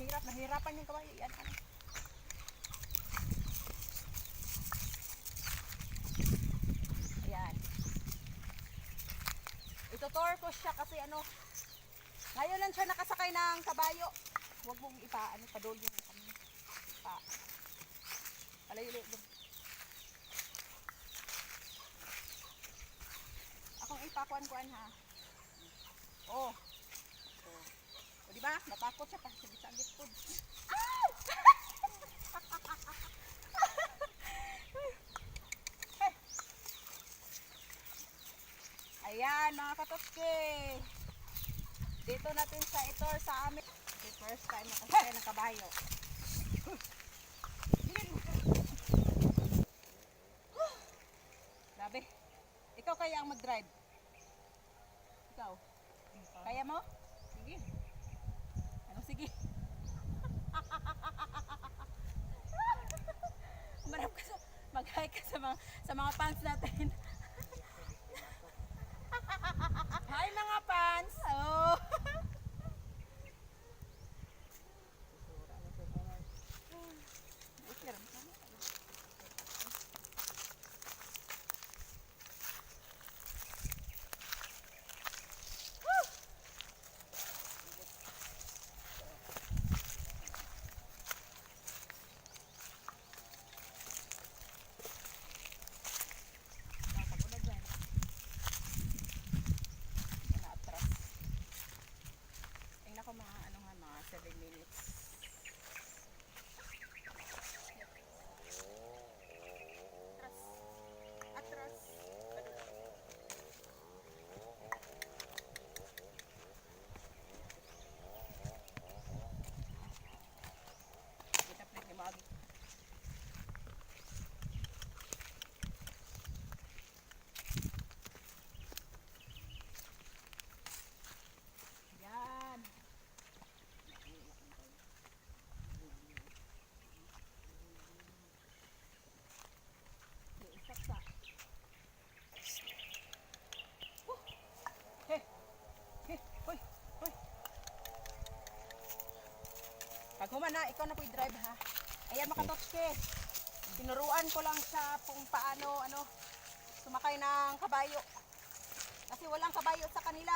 mahirap, nahirapan yung kabayo. Yan, ano. Ayan. Itutour ko siya kasi ano, ngayon lang siya nakasakay ng kabayo. Huwag mong padol yung kami. Palayo-layo dun. Akong ipakuan-kuan ha. Oh. O diba? Natakot siya pa. Sagit-sagit po. Ayan mga katotke. Dito natin sa itour sa amin. The first time nakasakay ng kabayo. Grabe. Ikaw kaya ang mag-drive? Ikaw? Kaya mo? Sige. Ano sige? Marap ka mag-hi ka sa mga fans natin. Hi mga fans! Oh. Mga 7 minutes. Atras. Kita plit ni Magi. Yan. Pag human na, ikaw na po i-drive ha. Ayan mga katotske. Tinuruan ko lang siya kung paano sumakay ng kabayo. Kasi walang kabayo sa kanila.